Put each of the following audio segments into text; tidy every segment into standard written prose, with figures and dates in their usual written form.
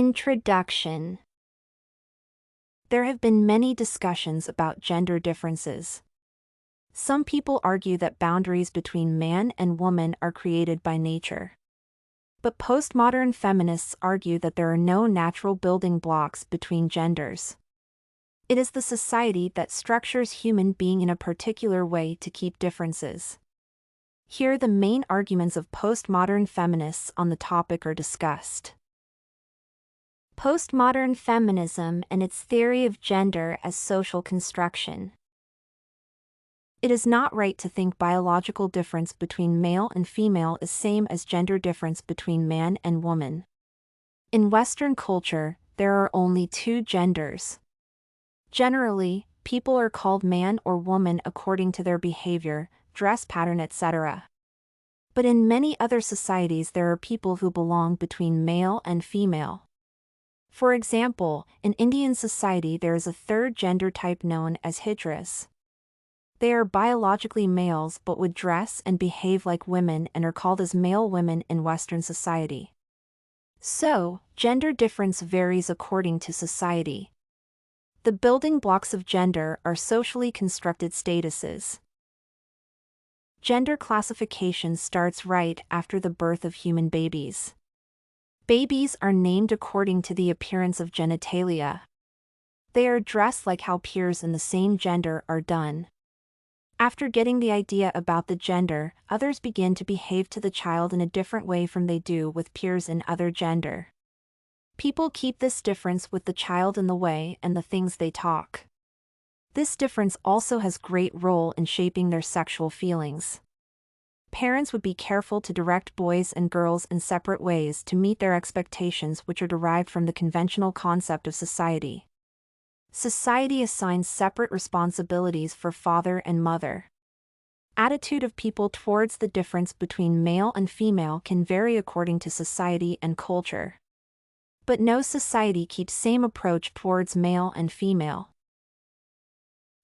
Introduction. There have been many discussions about gender differences. Some people argue that boundaries between man and woman are created by nature. But postmodern feminists argue that there are no natural building blocks between genders. It is the society that structures human being in a particular way to keep differences. Here the main arguments of postmodern feminists on the topic are discussed. Postmodern feminism and its theory of gender as social construction. It is not right to think biological difference between male and female is same as gender difference between man and woman. In Western culture, there are only two genders. Generally, people are called man or woman according to their behavior, dress pattern, etc. But in many other societies there are people who belong between male and female. For example, in Indian society there is a third gender type known as hijras. They are biologically males but would dress and behave like women and are called as male women in Western society. So, gender difference varies according to society. The building blocks of gender are socially constructed statuses. Gender classification starts right after the birth of human babies. Babies are named according to the appearance of genitalia. They are dressed like how peers in the same gender are done. After getting the idea about the gender, others begin to behave to the child in a different way from they do with peers in other gender. People keep this difference with the child in the way and the things they talk. This difference also has great role in shaping their sexual feelings. Parents would be careful to direct boys and girls in separate ways to meet their expectations, which are derived from the conventional concept of society. Society assigns separate responsibilities for father and mother. Attitude of people towards the difference between male and female can vary according to society and culture. But no society keeps same approach towards male and female.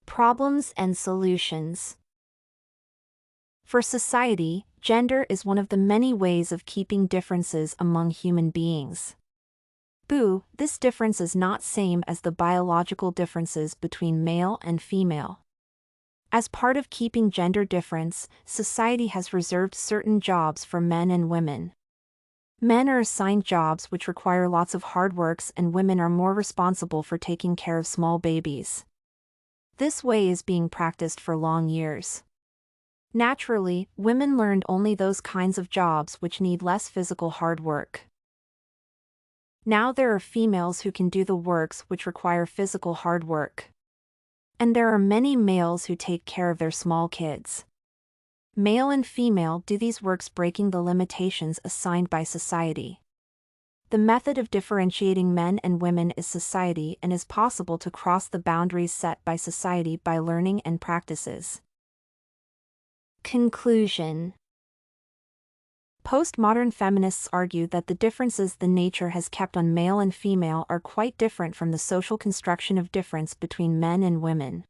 Problems and solutions. For society, gender is one of the many ways of keeping differences among human beings. This difference is not same as the biological differences between male and female. As part of keeping gender difference, society has reserved certain jobs for men and women. Men are assigned jobs which require lots of hard works and women are more responsible for taking care of small babies. This way is being practiced for long years. Naturally, women learned only those kinds of jobs which need less physical hard work. Now there are females who can do the works which require physical hard work. And there are many males who take care of their small kids. Male and female do these works breaking the limitations assigned by society. The method of differentiating men and women is society and is possible to cross the boundaries set by society by learning and practices. Conclusion. Postmodern feminists argue that the differences the nature has kept on male and female are quite different from the social construction of difference between men and women.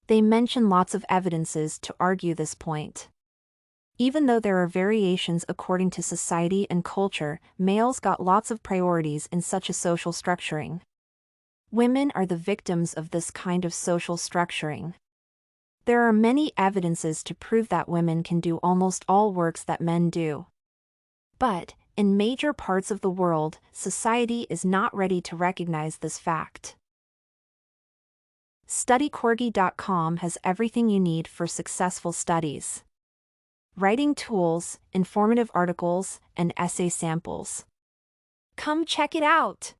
They mention lots of evidences to argue this point. Even though there are variations according to society and culture, males got lots of priorities in such a social structuring. Women are the victims of this kind of social structuring. There are many evidences to prove that women can do almost all works that men do. But, in major parts of the world, society is not ready to recognize this fact. StudyCorgi.com has everything you need for successful studies. Writing tools, informative articles, and essay samples. Come check it out!